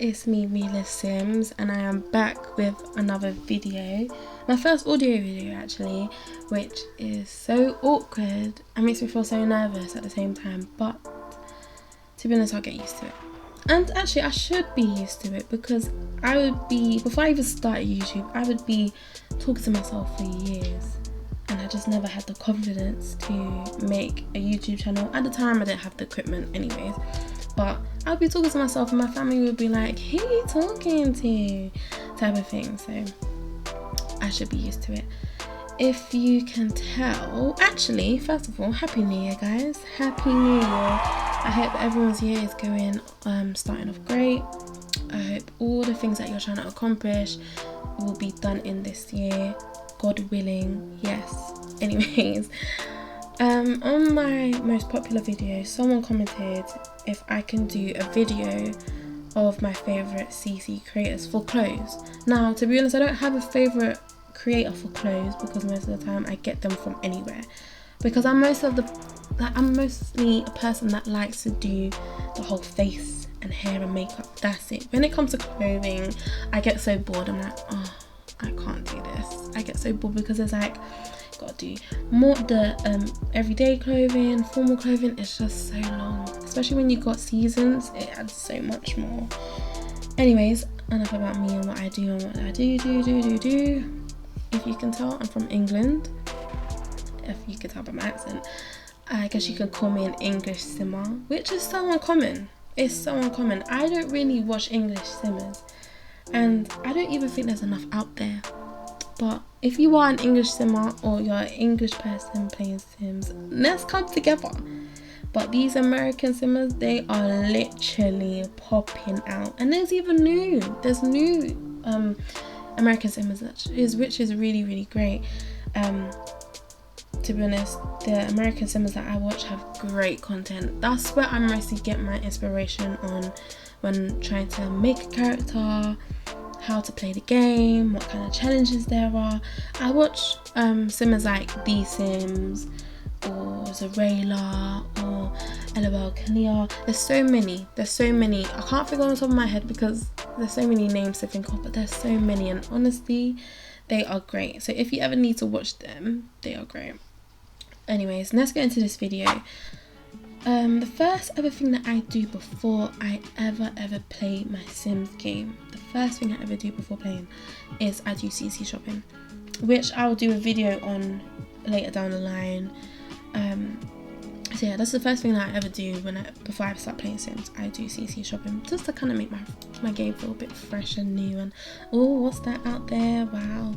it's me, Realist Sims, and I am back with another video. My first audio video actually, which is so awkward and makes me feel so nervous at the same time, but to be honest, I'll get used to it. And actually I should be used to it, because I would be, before I even started YouTube, I would be talking to myself for years, and I just never had the confidence to make a YouTube channel. At the time I didn't have the equipment anyways, but I'd be talking to myself and my family would be like, who are you talking to, type of thing. So I should be used to it. If you can tell, actually, first of all, Happy New Year, guys. Happy New Year. I hope everyone's year is going, starting off great. I hope all the things that you're trying to accomplish will be done in this year, God willing. Yes. Anyways, on my most popular video, someone commented if I can do a video of my favorite CC creators for clothes. Now, to be honest, I don't have a favorite creator for clothes, because most of the time I get them from anywhere, because I'm mostly a person that likes to do the whole face and hair and makeup. That's it. When it comes to clothing, I get so bored. I'm like, oh, I can't do this. I get so bored because it's like, gotta do more the everyday clothing, formal clothing. It's just so long, especially when you got seasons. It adds so much more. Anyways, enough about me and what I do and what I do. If you can tell, I'm from England. If you can tell by my accent, I guess you can call me an English simmer, which is so uncommon. It's so uncommon. I don't really watch English simmers, and I don't even think there's enough out there. But if you are an English simmer or you're an English person playing Sims, let's come together. But these American simmers, they are literally popping out. And there's new American simmers, which is really, really great. To be honest, the American simmers that I watch have great content. That's where I mostly get my inspiration on when trying to make a character, how to play the game, what kind of challenges there are. I watch simmers like The Sims or Zarela or LOL Kalia. There's so many. I can't think on the top of my head because there's so many names to think of, but there's so many, and honestly they are great. So if you ever need to watch them, they are great. Anyways, let's get into this video. The first ever thing that I do before I ever play my Sims game, the first thing I ever do before playing is I do CC shopping, which I'll do a video on later down the line. So yeah, that's the first thing that I ever do before I start playing Sims. I do CC shopping, just to kind of make my game feel a bit fresh and new, and oh, what's that out there, wow,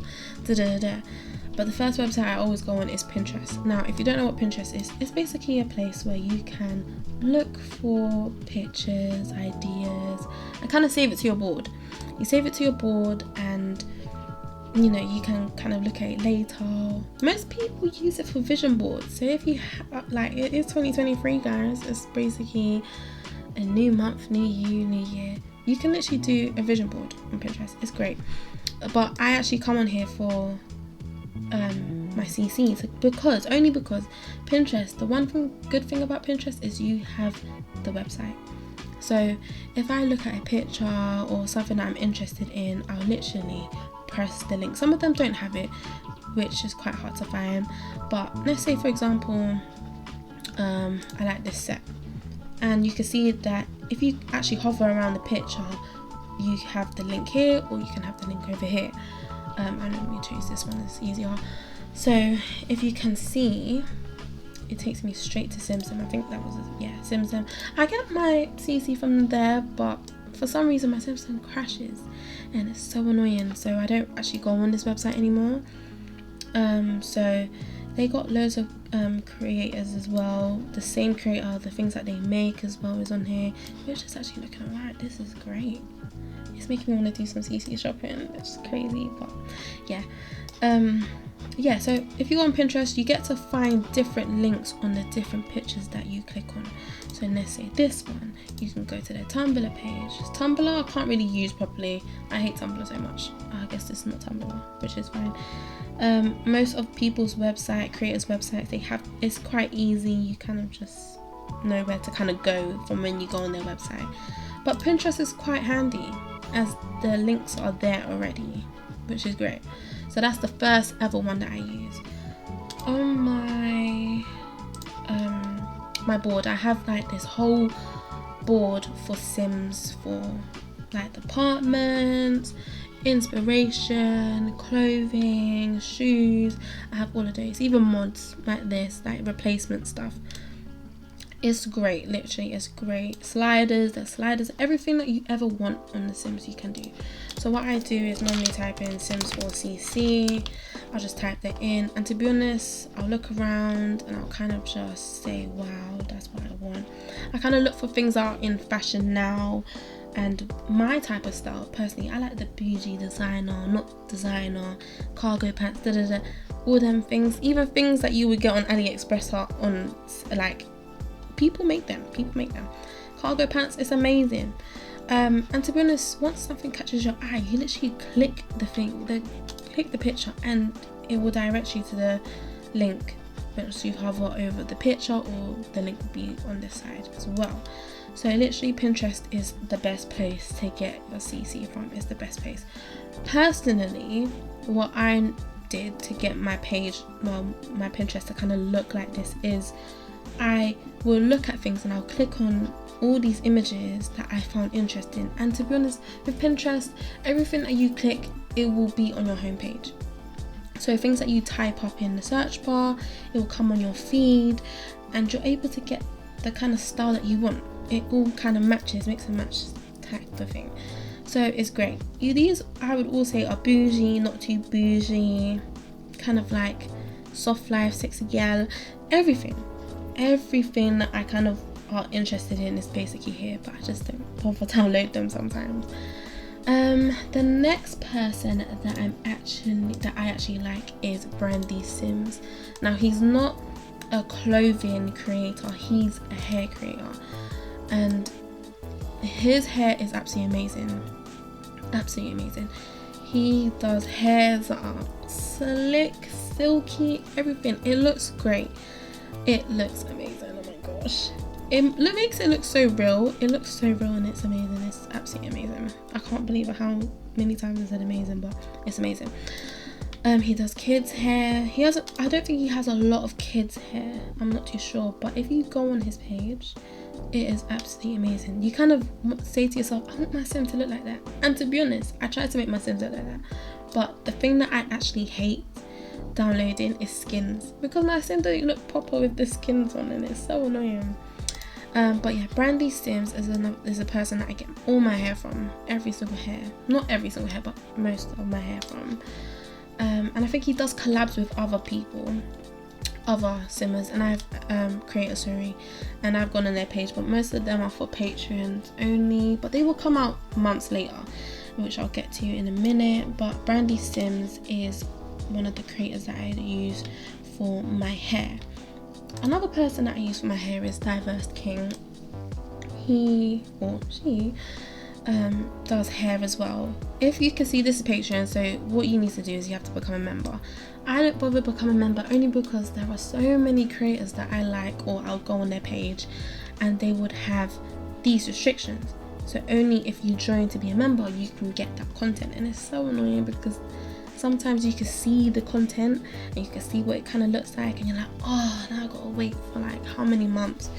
But the first website I always go on is Pinterest. Now, if you don't know what Pinterest is, it's basically a place where you can look for pictures, ideas, and kind of save it to your board. You save it to your board, and you know, you can kind of look at it later. Most people use it for vision boards. So if you like, it is 2023, guys. It's basically a new month, new you, new year. You can literally do a vision board on Pinterest. It's great. But I actually come on here for my CCs, because Pinterest, the good thing about Pinterest is you have the website. So if I look at a picture or something that I'm interested in, I'll literally press the link. Some of them don't have it, which is quite hard to find, but let's say for example I like this set, and you can see that if you actually hover around the picture, you have the link here, or you can have the link over here. I'm going to choose this one, it's easier. So if you can see, it takes me straight to SimSim. I think that was SimSim. I get my CC from there, but for some reason my SimSim crashes and it's so annoying, so I don't actually go on this website anymore. So they got loads of creators as well. The same creator, the things that they make as well is on here, which is actually looking alright. This is great. It's making me want to do some CC shopping. It's crazy, but yeah. Yeah, so if you go on Pinterest, you get to find different links on the different pictures that you click on. So let's say this one, you can go to their Tumblr page. Tumblr I can't really use properly. I hate Tumblr so much. I guess this is not Tumblr, which is fine. Most of people's creators' websites, it's quite easy. You kind of just know where to kind of go from when you go on their website. But Pinterest is quite handy as the links are there already, which is great. So that's the first ever one that I use. On my board, I have like this whole board for Sims, for like apartments, inspiration, clothing, shoes. I have all of those, even mods like this, like replacement stuff. It's great, literally, it's great. Sliders, everything that you ever want on The Sims you can do. So what I do is normally type in Sims 4CC. I'll just type that in, and to be honest, I'll look around and I'll kind of just say, wow, that's what I want. I kind of look for things that are in fashion now, and my type of style, personally, I like the bougie designer, not designer, cargo pants, all them things, even things that you would get on AliExpress are on, like, people make them. Cargo pants, it's amazing. And to be honest, once something catches your eye, you literally click the picture, and it will direct you to the link once you hover over the picture, or the link will be on this side as well. So literally, Pinterest is the best place to get your CC from. It's the best place. Personally, what I did to get my page, well, my Pinterest to kind of look like this is, I will look at things and I'll click on all these images that I found interesting. And to be honest, with Pinterest, everything that you click, it will be on your homepage. So things that you type up in the search bar, it will come on your feed, and you're able to get the kind of style that you want. It all kind of matches, mix and match type of thing. So it's great. These, I would all say, are bougie, not too bougie, kind of like soft life, sexy gal, everything that I kind of are interested in is basically here, but I just don't bother to download them sometimes. The next person that I actually like is Brandy Sims. Now, he's not a clothing creator, he's a hair creator, and his hair is absolutely amazing. He does hairs that are slick, silky, everything. It looks great. It looks amazing. Oh my gosh. It makes it look so real. It looks so real, and it's amazing. It's absolutely amazing. I can't believe how many times I said amazing, but it's amazing. He does kids hair. I don't think he has a lot of kids hair. I'm not too sure, but if you go on his page, it is absolutely amazing. You kind of say to yourself, I want my sim to look like that. And to be honest, I try to make my sims look like that. But the thing that I actually hate downloading is skins, because my sim don't look proper with the skins on, and it's so annoying. But yeah, Brandy Sims is a person that I get all my hair from. Not every single hair, but most of my hair from. And I think he does collabs with other people, other simmers, and creators, and I've gone on their page, but most of them are for patrons only, but they will come out months later, which I'll get to in a minute. But Brandy Sims is one of the creators that I use for my hair. Another person that I use for my hair is Diverse King. He or she does hair as well. If you can see, this is Patreon, so what you need to do is you have to become a member. I don't bother becoming a member only because there are so many creators that I like, or I'll go on their page and they would have these restrictions. So only if you join to be a member you can get that content, and it's so annoying because sometimes you can see the content and you can see what it kind of looks like, and you're like, oh, now I've got to wait for like how many months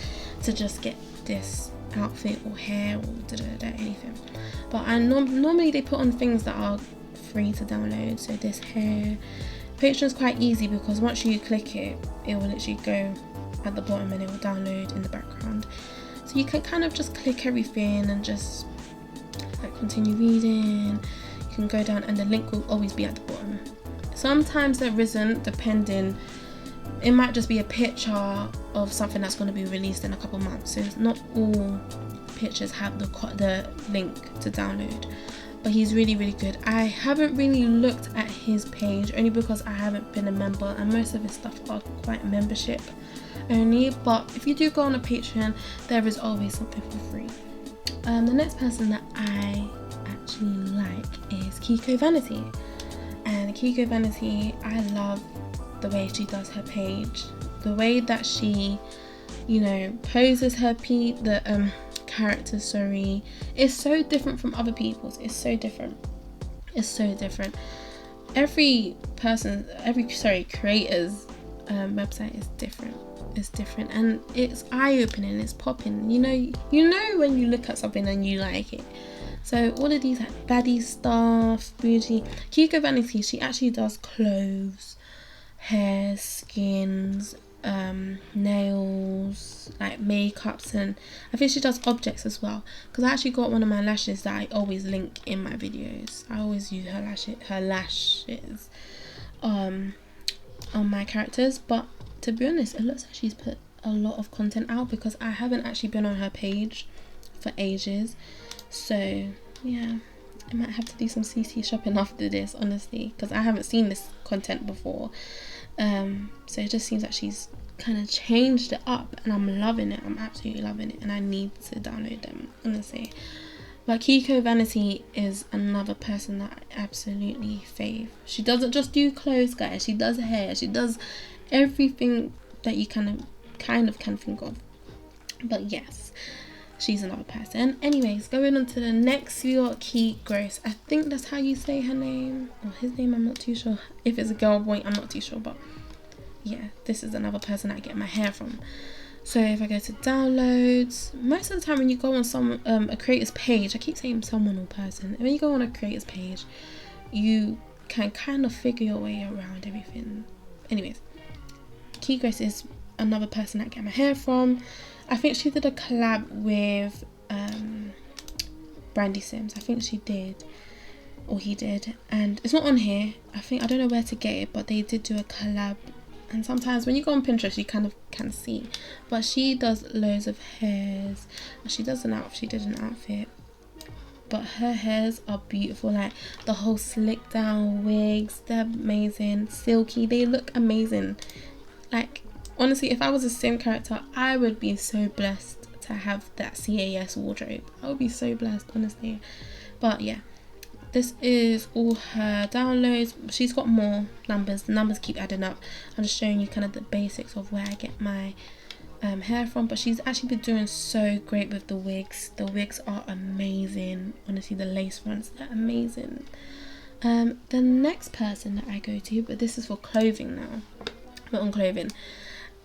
to just get this outfit or hair or anything. But normally they put on things that are free to download. So this hair, Patreon's quite easy because once you click it, it will literally go at the bottom and it will download in the background. So you can kind of just click everything and just like continue reading. You can go down and the link will always be at the bottom. Sometimes there isn't, depending. It might just be a picture of something that's going to be released in a couple months. So not all pictures have the link to download. But he's really, really good. I haven't really looked at his page only because I haven't been a member, and most of his stuff are quite membership only. But if you do go on a Patreon, there is always something for free. The next person that I actually like is Kiko Vanity. And Kiko Vanity, I love the way she does her page, the way that she, poses her characters, sorry. It's so different from other people's. It's so different. Every creator's website is different. It's different, and it's eye-opening. It's popping. You know when you look at something and you like it. So all of these like baddie stuff, bougie. Kiko Vanity, she actually does clothes, hair, skins, nails, like makeups, and I think she does objects as well, because I actually got one of my lashes that I always link in my videos. I always use her lashes on my characters. But to be honest, it looks like she's put a lot of content out, because I haven't actually been on her page for ages. So yeah, I might have to do some CC shopping after this, honestly, because I haven't seen this content before. So it just seems like she's kind of changed it up, and I'm loving it. I'm absolutely loving it, and I need to download them, honestly. But Kiko Vanity is another person that I absolutely fave. She doesn't just do clothes, guys. She does hair. She does everything that you kind of can think of. But yes, she's another person. Anyways, going on to the next viewer, Key Gross. I think that's how you say her name, or his name. I'm not too sure. If it's a girl or boy, I'm not too sure. But yeah, this is another person I get my hair from. So if I go to downloads, most of the time when you go on a creator's page, I keep saying someone or person, when you go on a creator's page, you can kind of figure your way around everything. Anyways, Key Grace is another person I get my hair from. I think she did a collab with Brandy Sims. I think she did, or he did, and it's not on here. I don't know where to get it, but they did do a collab. And sometimes when you go on Pinterest, you kind of can see. But she does loads of hairs. She did an outfit. But her hairs are beautiful. Like the whole slick down wigs, they're amazing. Silky, they look amazing. Like honestly, if I was a Sim character, I would be so blessed to have that CAS wardrobe. I would be so blessed, honestly. But yeah, this is all her downloads. She's got more numbers. The numbers keep adding up. I'm just showing you kind of the basics of where I get my hair from. But she's actually been doing so great with the wigs. The wigs are amazing. Honestly, the lace fronts, they're amazing. The next person that I go to, but this is for clothing now, but on clothing,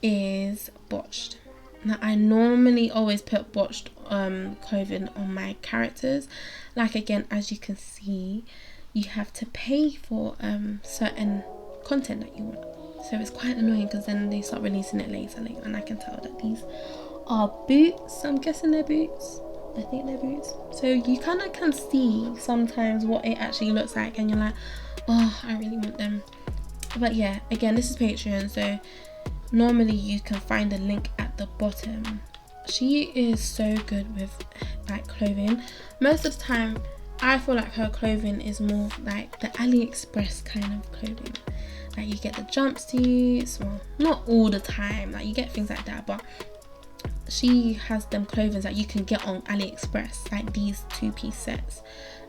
is Botched. Now I normally always put Botched clothing on my characters. Like again, as you can see, you have to pay for certain content that you want, so it's quite annoying because then they start releasing it later, and I can tell that these are boots. I'm guessing they're boots. I think they're boots. So you kind of can see sometimes what it actually looks like, and you're like, oh, I really want them. But yeah, again, this is Patreon, so normally you can find the link at the bottom. She is so good with like clothing. Most of the time I feel like her clothing is more like the AliExpress kind of clothing. Like you get the jumpsuits, well, not all the time, like you get things like that, but she has them clothing that you can get on AliExpress, like these 2-piece sets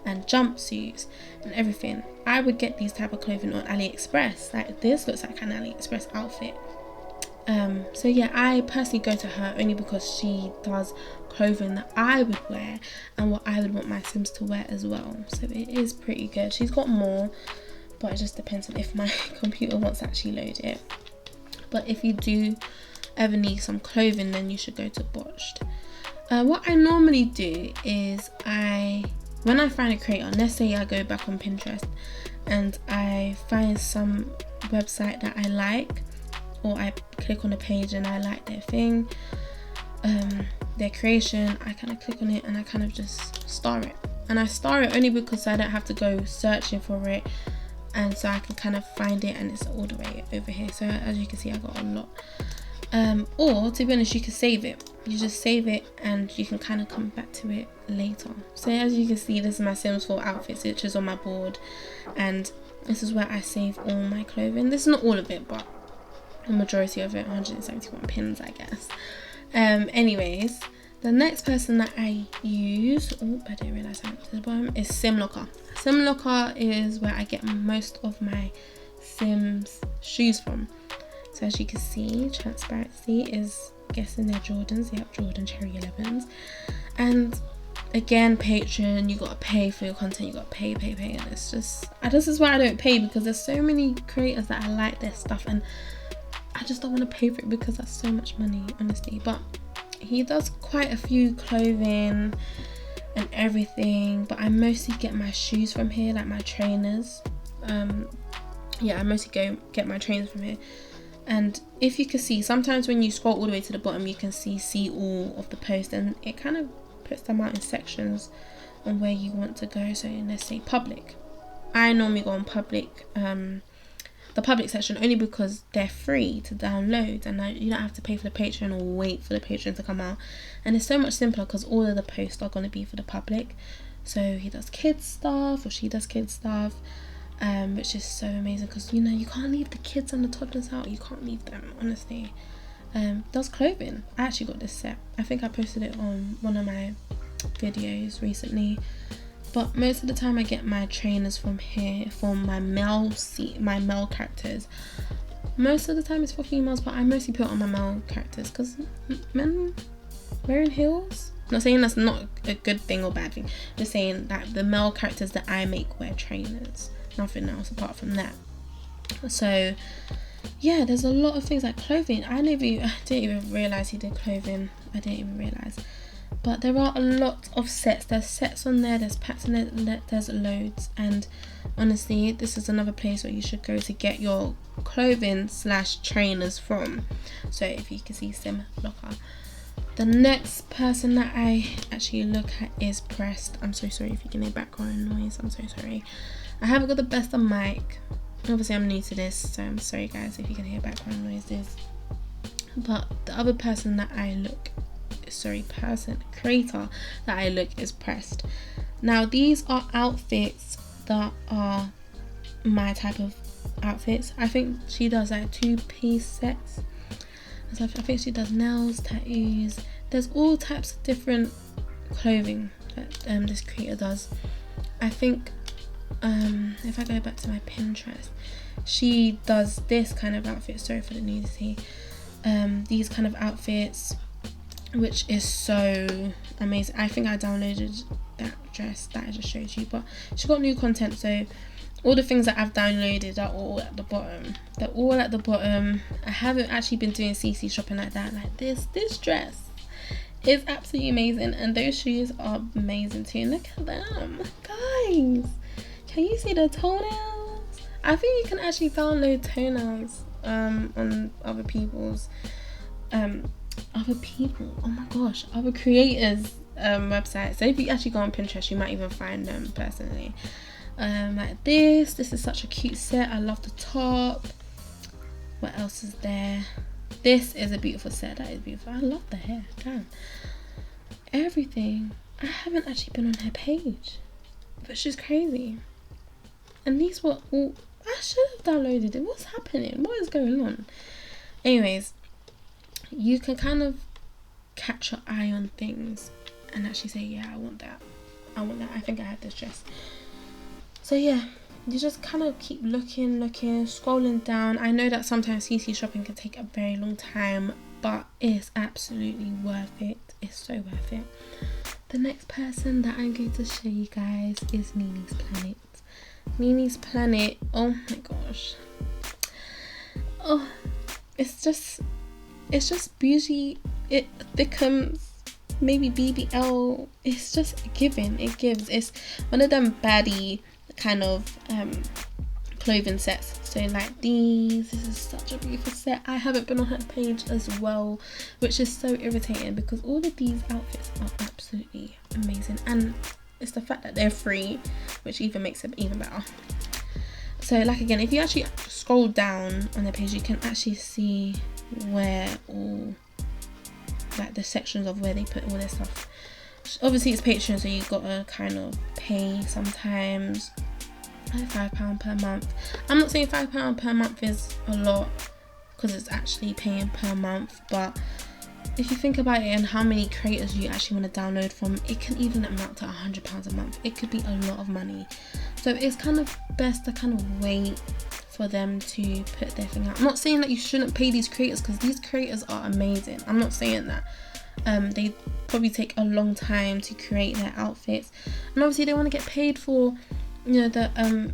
and jumpsuits and everything. I would get these type of clothing on AliExpress. Like this looks like an AliExpress outfit. So yeah, I personally go to her only because she does clothing that I would wear and what I would want my Sims to wear as well. So it is pretty good. She's got more, but it just depends on if my computer wants to actually load it. But if you do ever need some clothing, then you should go to Botched. What I normally do is when I find a creator, let's say I go back on Pinterest and I find some website that I like, or I click on a page and I like their thing, their creation, I kind of click on it and I kind of just star it. And I star it only because I don't have to go searching for it, and so I can kind of find it, and it's all the way over here. So as you can see, I got a lot. Or to be honest, you can save it. You just save it and you can kind of come back to it later. So as you can see, this is my Sims 4 outfits, which is on my board, and this is where I save all my clothing. This is not all of it, but the majority of it, 171 pins, I guess. Anyways, the next person that I use, oh, I didn't realize I went to the bottom, is SimLocker. SimLocker is where I get most of my Sims shoes from. So as you can see, transparency is, guessing they're Jordans. Yep, Jordan Cherry 11s. And again, Patreon, you gotta pay for your content, you gotta pay, and it's just, this is why I don't pay, because there's so many creators that I like their stuff and I just don't want to pay for it because that's so much money, honestly. But he does quite a few clothing and everything, but I mostly get my shoes from here, like my trainers. I mostly go get my trainers from here. And if you can see, sometimes when you scroll all the way to the bottom, you can see all of the posts, and it kind of puts them out in sections on where you want to go. So let's say public. I normally go on public, the public section, only because they're free to download, and you don't have to pay for the Patreon or wait for the Patreon to come out. And it's so much simpler because all of the posts are going to be for the public. So he does kids stuff, or she does kids stuff, which is so amazing, because you can't leave the kids and the toddlers out. You can't leave them, honestly. Does clothing. I actually got this set. I think I posted it on one of my videos recently. But most of the time I get my trainers from here for my male characters. Most of the time it's for females, but I mostly put on my male characters because men wearing heels. I'm not saying that's not a good thing or bad thing. Just saying that the male characters that I make wear trainers. Nothing else apart from that. So yeah, there's a lot of things like clothing. I didn't even realise he did clothing. I didn't even realise. But there are a lot of sets. There's sets on there, there's packs on there, there's loads. And honestly, this is another place where you should go to get your clothing / trainers from. So if you can see Sim Locker. The next person that I actually look at is Pressed. I'm so sorry if you can hear background noise. I'm so sorry. I haven't got the best of mic. Obviously I'm new to this, so I'm sorry guys if you can hear background noises. But the other person that I look, creator that I look is Pressed. Now these are outfits that are my type of outfits. I think she does like 2-piece sets. So I think she does nails, tattoos. There's all types of different clothing that this creator does. I think if I go back to my Pinterest, she does this kind of outfit. Sorry for the nudity. These kind of outfits, which is so amazing. I think I downloaded that dress that I just showed you, but she got new content, so all the things that I've downloaded are all at the bottom. They're all at the bottom. I haven't actually been doing CC shopping like that. Like this dress is absolutely amazing, and those shoes are amazing too. Look at them, guys. Can you see the toenails? I think you can actually download toenails on other people's other creators websites. So if you actually go on Pinterest, you might even find them personally. Like this is such a cute set. I love the top. What else is there? This is a beautiful set. That is beautiful. I love the hair. Damn, everything. I haven't actually been on her page, but she's crazy. And these were all, I should have downloaded it. What's happening? What is going on? Anyways, you can kind of catch your eye on things and actually say, yeah, I want that. I think I have this dress. So yeah, you just kind of keep looking, scrolling down. I know that sometimes CC shopping can take a very long time, but it's absolutely worth it. It's so worth it. The next person that I'm going to show you guys is Nini's Planet. Nini's Planet, oh my gosh. Oh, it's just beauty. It becomes maybe BBL. It's just giving. It gives. It's one of them baddie kind of clothing sets. So like these, this is such a beautiful set. I haven't been on her page as well, which is so irritating because all of these outfits are absolutely amazing, and it's the fact that they're free, which even makes it even better. So like again, if you actually scroll down on the page, you can actually see where all like the sections of where they put all their stuff. Obviously it's Patreon, so you gotta kind of pay sometimes, like £5 per month. I'm not saying £5 per month is a lot because it's actually paying per month, but if you think about it and how many creators you actually want to download from, it can even amount to £100 a month. It could be a lot of money. So it's kind of best to kind of wait for them to put their thing out. I'm not saying that you shouldn't pay these creators, because these creators are amazing. I'm not saying that. They probably take a long time to create their outfits, and obviously they want to get paid for, you know, the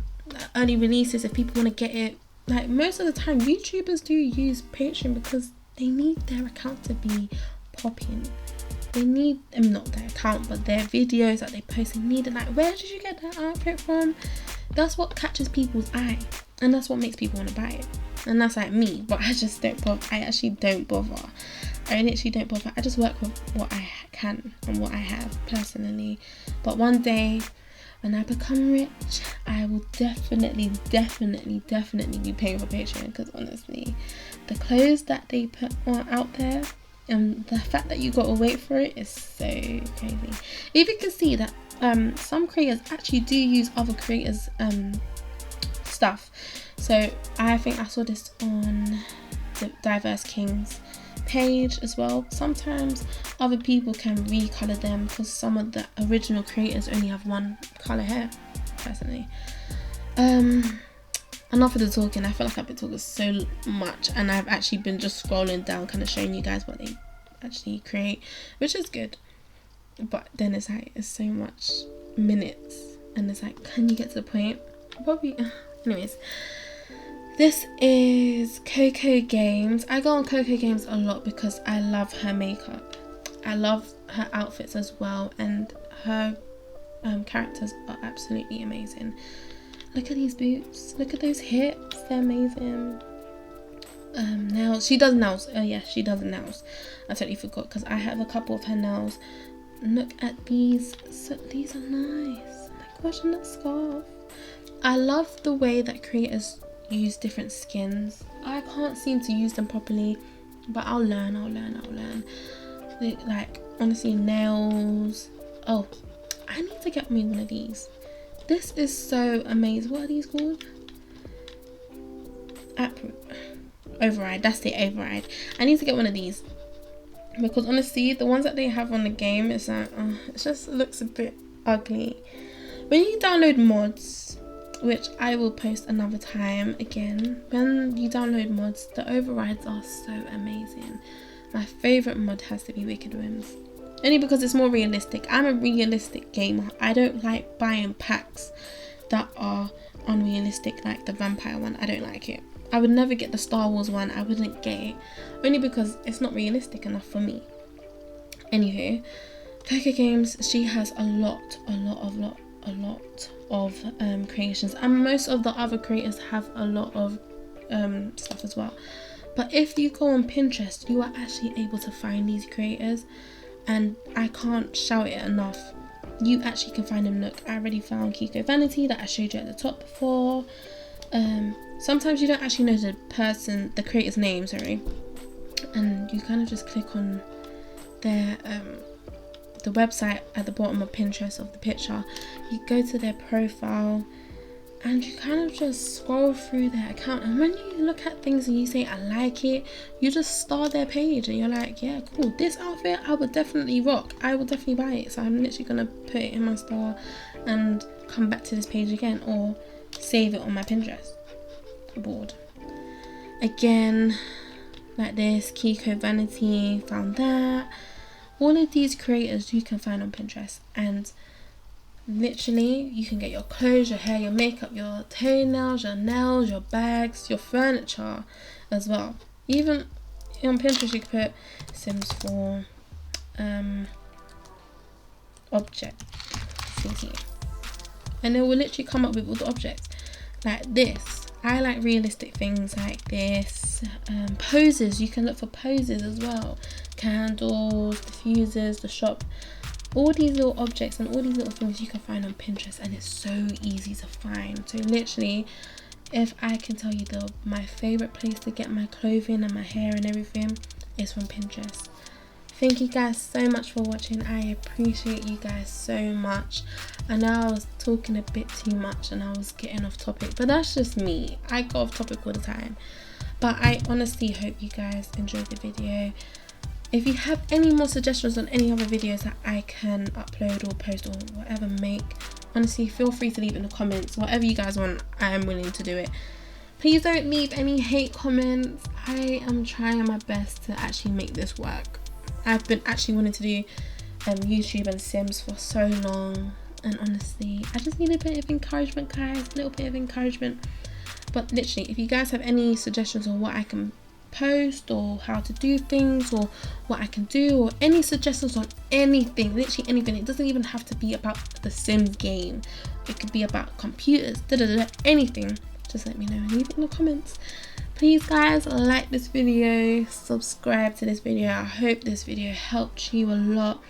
early releases. If people want to get it, like most of the time YouTubers do use Patreon because they need their account to be popping. They need not their account, but their videos that they post, they need it. Like, where did you get that outfit from? That's what catches people's eye, and that's what makes people want to buy it. And that's like me, but I just don't bother. I actually don't bother. I literally don't bother. I just work with what I can and what I have personally. But one day when I become rich, I will definitely be paying for Patreon, because honestly, the clothes that they put out there and the fact that you gotta wait for it is so crazy. If you can see that some creators actually do use other creators stuff. So I think I saw this on the Diverse Kings page as well. Sometimes other people can recolor them because some of the original creators only have one color hair, personally. Enough of the talking. I feel like I've been talking so much, and I've actually been just scrolling down, kind of showing you guys what they actually create, which is good. But then it's like, it's so much minutes, and it's like, can you get to the point? Probably. Anyways, this is Coco Games. I go on Coco Games a lot because I love her makeup. I love her outfits as well, and her characters are absolutely amazing. Look at these boots. Look at those hips. They're amazing. Nails. She does nails. Oh yeah, she does nails. I totally forgot because I have a couple of her nails. Look at these. So these are nice. Oh my gosh, and that scarf. I love the way that creators use different skins. I can't seem to use them properly, but I'll learn. Like, honestly, nails. Oh, I need to get me one of these. This is so amazing. What are these called? Override. That's the override. I need to get one of these because honestly, the ones that they have on the game is like, it just looks a bit ugly. When you download mods, which I will post another time again, when you download mods, the overrides are so amazing. My favorite mod has to be Wicked Whims. Only because it's more realistic. I'm a realistic gamer. I don't like buying packs that are unrealistic, like the vampire one. I don't like it. I would never get the Star Wars one. I wouldn't get it. Only because it's not realistic enough for me. Anywho, Coco Games, she has a lot of creations. And most of the other creators have a lot of stuff as well. But if you go on Pinterest, you are actually able to find these creators. And I can't shout it enough. You actually can find them. Look, I already found Kiko Vanity that I showed you at the top before. Sometimes you don't actually know the creator's name, sorry. And you kind of just click on their the website at the bottom of Pinterest of the picture. You go to their profile and you kind of just scroll through their account, and when you look at things and you say I like it, you just star their page and you're like, yeah, cool, this outfit I would definitely rock, I will definitely buy it. So I'm literally gonna put it in my star and come back to this page again, or save it on my Pinterest board again, like this. Kiko Vanity, found that. All of these creators you can find on Pinterest, and literally you can get your clothes, your hair, your makeup, your toenails, your nails, your bags, your furniture as well. Even on Pinterest you can put Sims 4 object CT, and it will literally come up with all the objects like this. I like realistic things like this. Poses, you can look for poses as well. Candles, diffusers, the shop. All these little objects and all these little things you can find on Pinterest, and it's so easy to find. So literally, if I can tell you my favorite place to get my clothing and my hair and everything is from Pinterest. Thank you guys so much for watching. I appreciate you guys so much. I know I was talking a bit too much and I was getting off topic, but that's just me. I go off topic all the time. But I honestly hope you guys enjoyed the video. If you have any more suggestions on any other videos that I can upload or post or whatever make, honestly feel free to leave it in the comments. Whatever you guys want, I am willing to do it. Please don't leave any hate comments. I am trying my best to actually make this work. I've been actually wanting to do YouTube and Sims for so long, and honestly I just need a bit of encouragement, guys, a little bit of encouragement. But literally, if you guys have any suggestions on what I can post or how to do things or what I can do, or any suggestions on anything, literally anything, it doesn't even have to be about the Sims game, it could be about computers, anything, just let me know and leave it in the comments. Please guys, like this video, subscribe to this video. I hope this video helped you a lot.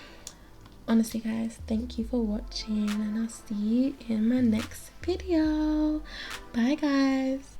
Honestly guys, thank you for watching, and I'll see you in my next video. Bye guys.